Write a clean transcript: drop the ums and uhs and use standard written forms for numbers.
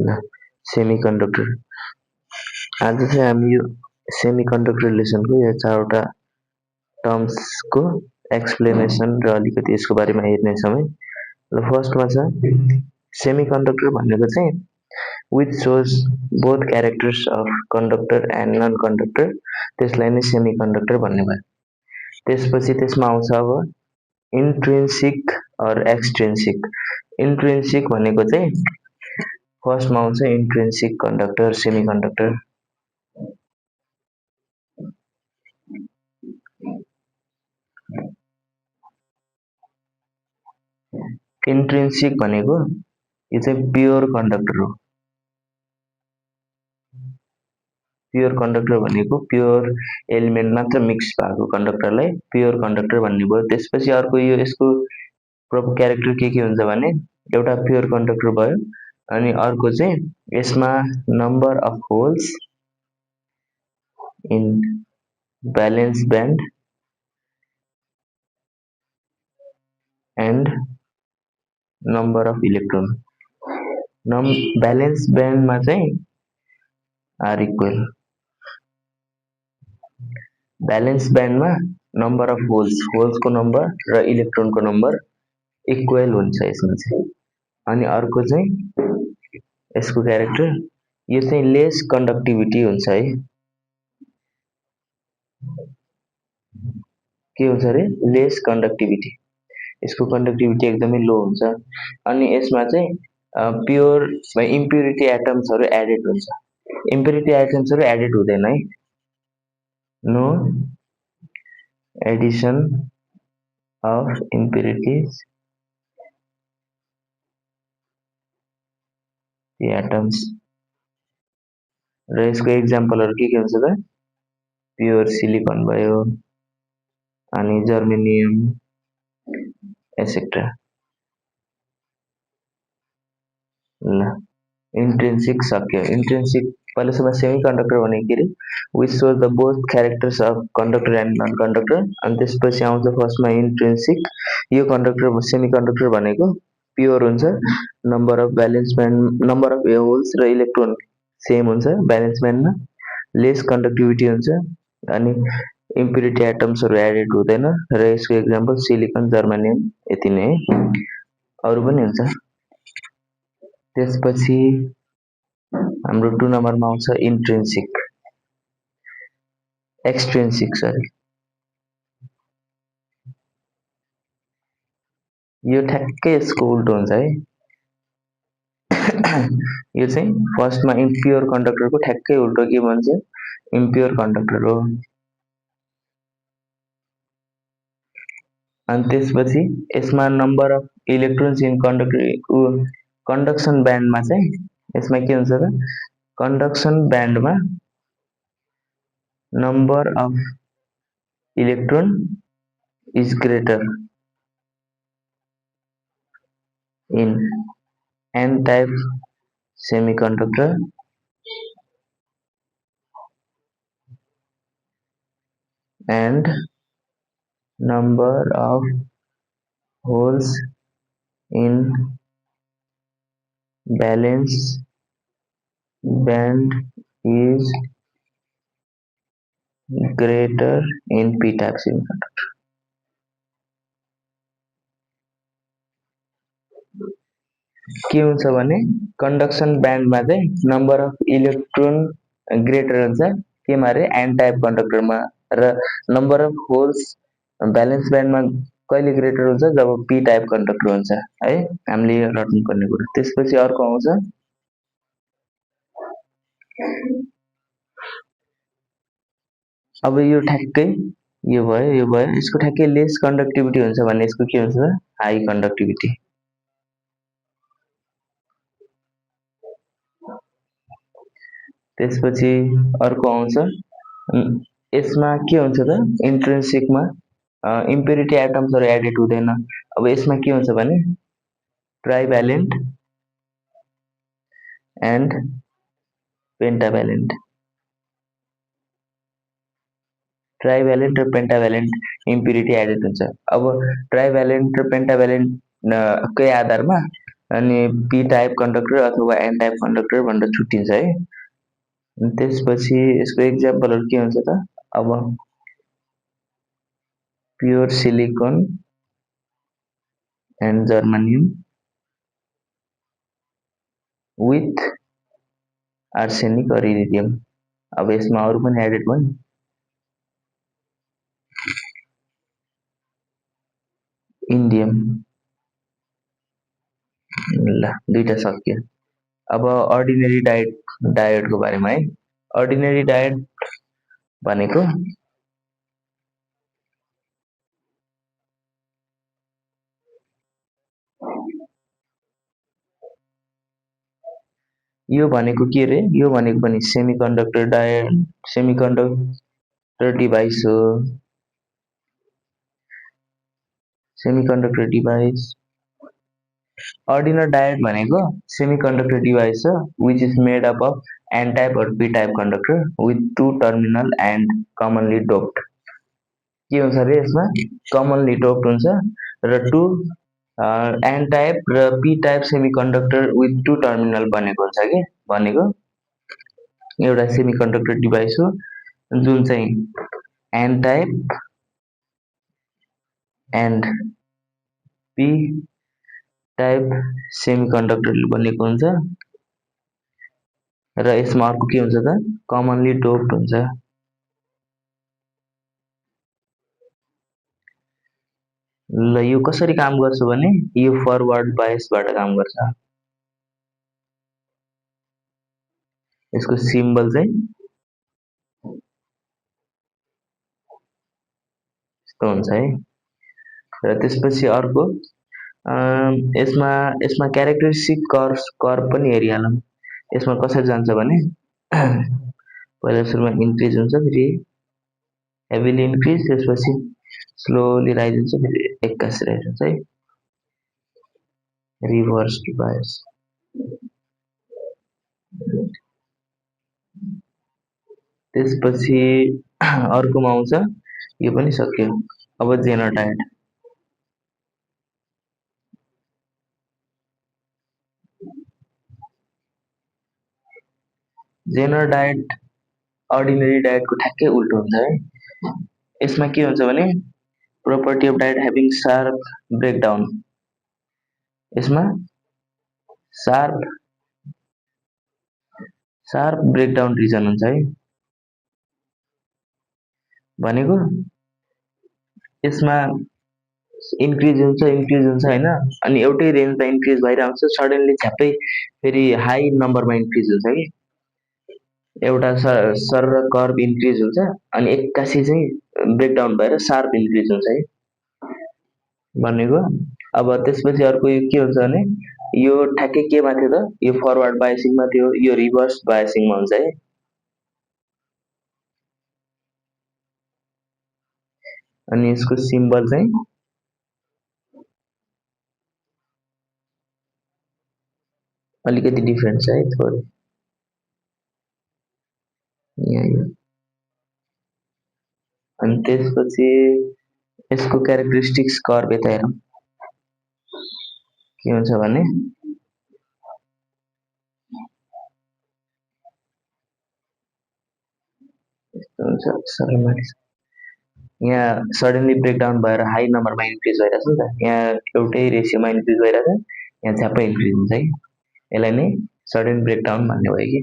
ल सेमिकन्डक्टर आज चाहिँ हामी यो सेमिकन्डक्टर रिलेसनको यो चारवटा टर्म्सको एक्सप्लेनेसन र अलिकति यसको बारेमा हेर्नेछौँ है। ल फर्स्टमा छ सेमिकन्डक्टर भनेको चाहिँ which shows both characters of conductor and non-conductor, त्यसलाई नै सेमिकन्डक्टर भन्ने भयो। त्यसपछि त्यसमा आउँछ अब इन्ट्रिन्सिक और एक्सट्रिन्सिक। इन्ट्रिन्सिक भनेको चाहिँ फर्स्टमा आउँछ इन्ट्रिन्सिक कन्डक्टर सेमिकन्डक्टर। इन्ट्रिन्सिक भनेको यो चाहिँ प्योर कन्डक्टर हो। प्योर कन्डक्टर भनेको प्योर एलिमेन्ट मात्र मिक्स भएको कन्डक्टरलाई प्योर कन्डक्टर भन्ने भयो। त्यसपछि अर्को यो यसको प्रमुख क्यारेक्टर के हुन्छ भने एउटा प्योर कन्डक्टर भयो अनि अर्को चाहिँ यसमा number of holes in balance band and number of electron. Balance ब्यान्डमा चाहिँ आर इक्वल, ब्यालेन्स ब्यान्डमा नम्बर अफ होल्सको नम्बर र इलेक्ट्रोनको नम्बर इक्वल हुन्छ यसमा चाहिँ। अनि अर्को चाहिँ यसको क्यारेक्टर यो चाहिँ लेस कन्डक्टिभिटी हुन्छ है। के हुन्छ अरे लेस कन्डक्टिभिटी, यसको कन्डक्टिभिटी एकदमै लो हुन्छ। अनि यसमा चाहिँ प्योर इम्प्युरिटी एटम्सहरू एडेड हुन्छ। इम्प्युरिटी एटम्सहरू एडेड हुँदैन है, no addition of impurities atoms. र यसको एक्जाम्पलहरू के हुन्छ त प्योर सिलिकन भयो अनि जर्मेनियम एसेट्रा। ल इन्ट्रिन्सिक सक्यो। इन्ट्रिन्सिक पहिला सुरुमा सेमिकन्डक्टर भनेको के are which shows the both characters of conductor and non conductor. अनि त्यसपछि आउँछ फर्स्टमा इन्ट्रिन्सिक। यो कन्डक्टर सेमिकन्डक्टर भनेको प्योर हुन्छ, number of balance band number of holes र इलेक्ट्रोन सेम हुन्छ ब्यालेन्स ब्यान्डमा, लेस कन्डक्टिभिटी हुन्छ अनि इम्प्युरिटी एटम्सहरू एडेड हुँदैन। र यसको एक्जाम्पल सिलिकन जर्मेनियम यति नै है, अरू पनि हुन्छ। त्यसपछि हाम्रो 2 नम्बरमा आउँछ इन्ट्रिन्सिक एक्सट्रिन्सिक सरी। यो ठ्याक्कै यसको उल्टो हुन्छ है। यो चाहिँ फर्स्टमा इम्प्योर कन्डक्टरको ठ्याक्कै उल्टो के भन्छ इम्प्योर कन्डक्टर हो। अनि त्यसपछि यसमा number of electrons in conduction ब्यान्डमा चाहिँ यसमा के हुन्छ त कन्डक्सन ब्यान्डमा number of electron is greater in N type semiconductor and number of holes in valence band is greater in p-type semiconductor। के हुन्छ भने कन्डक्सन ब्यान्डमा चाहिँ नम्बर अफ इलेक्ट्रोन ग्रेटर हुन्छ केमा रे एन टाइप कन्डक्टरमा, र नम्बर अफ होल्स ब्यालेन्स ब्यान्डमा कहिले ग्रेटर हुन्छ जब पी टाइप कन्डक्टर हुन्छ है। हामीले यो रट्नु पर्ने कुरा। त्यसपछि अर्को आउँछ अब यो ठ्याक्कै यो भयो यसको ठ्याक्कै लेस कन्डक्टिभिटी हुन्छ भने यसको के हुन्छ हाई कन्डक्टिभिटी। त्यसपछि अर्को आउँछ यसमा के हुन्छ त इन्ट्रिन्सिकमा इम्प्युरिटी एटम्सहरू एडेड हुँदैन। अब यसमा के हुन्छ भने ट्राइभ्यालेन्ट एन्ड पेन्टाभ्यालेन्ट। ट्राइभ्यालेन्ट र पेन्टाभ्यालेन्ट इम्प्युरिटी एडेड हुन्छ। अब ट्राइभ्यालेन्ट र पेन्टाभ्यालेन्ट कै आधारमा अनि पी टाइप कन्डक्टर अथवा एन टाइप कन्डक्टर भनेर छुट्टिन्छ है। अनि त्यसपछि यसको एक्जाम्पलहरू के हुन्छ त, अब pure silicon and germanium with arsenic or iridium. अब यसमा अरू पनि एडेड भयो नि, इन्डियम। ल दुईटा सक्यो। अब अर्डिनरी डायोडको बारेमा है। अर्डिनरी डायोड भनेको यो भनेको के रे, यो भनेको पनि सेमिकन्डक्टर डायोड, सेमिकन्डक्टर डिभाइस हो। सेमिकन्डक्टर डिभाइस। अर्डिनरी डायोड भनेको सेमिकन्डक्टर डिभाइस हो which is made up of N type or P type conductor with two terminal and commonly doped. के हुन्छ अरे यसमा कमनली डोप्ड हुन्छ र टू एन टाइप र P type semiconductor with two terminal बनेको हुन्छ के भनेको एउटा सेमिकन्डक्टर डिभाइस हो जुन चाहिँ N type and P type सेमिकन्डक्टरले बनेको हुन्छ र यसमा अर्को के हुन्छ त कमनली डोप्ड हुन्छ। ल यो कसरी काम गर्छ भने यो फरवर्ड बायसबाट काम गर्छ। यसको सिम्बल चाहिँ यस्तो हुन्छ है। र त्यसपछि अर्को यसमा क्यारेक्टरिस्टिक कर्व पनि हेरिहालौँ। यसमा कसरी जान्छ भने पहिला सुरुमा इन्क्रिज हुन्छ, फेरि हेभिली इन्क्रिज, त्यसपछि स्लोली राइज हुन्छ, फेरि एक्कासी राइज हुन्छ है, रिभर्स बायस। त्यसपछि अर्कोमा आउँछ, यो पनि सक्यो। अब zener diode. Zener diode ordinary डायोडको ठ्याक्कै उल्टो हुन्छ है। यसमा के हुन्छ भने property of diode having sharp breakdown. यसमा शार्प ब्रेकडाउन रिजन हुन्छ है। भनेको यसमा इन्क्रिज हुन्छ हैन, अनि एउटै रेन्जमा इन्क्रिज भइरहन्छ, सडनली झ्याप्पै फेरि हाई नम्बरमा इन्क्रिज हुन्छ कि एउटा सर कर्भ इन्क्रिज हुन्छ अनि एक्कासी चाहिँ ब्रेकडाउन भएर शार्प इन्क्रिज हुन्छ है भनेको। अब त्यसपछि अर्को यो के हुन्छ भने यो ठ्याक्कै केमा थियो त, यो फरवर्ड बायसिङमा थियो, यो रिभर्स बायसिङमा हुन्छ है। अनि यसको सिम्बल चाहिँ अलिकति डिफरेन्ट छ है थोरै, यहाँ यो। अनि त्यसपछि यसको क्यारेक्टरिस्टिक्स कर्भ यता हेरौँ के हुन्छ भने यस्तो हुन्छ, सबै माथि यहाँ सडनली ब्रेकडाउन भएर हाई नम्बरमा इन्क्रिज भइरहेछ नि त, यहाँ एउटै रेसियोमा इन्क्रिज भइरहेछ, यहाँ झ्याप्पै इन्क्रिज हुन्छ है, यसलाई नै सडन ब्रेकडाउन भन्ने भयो कि।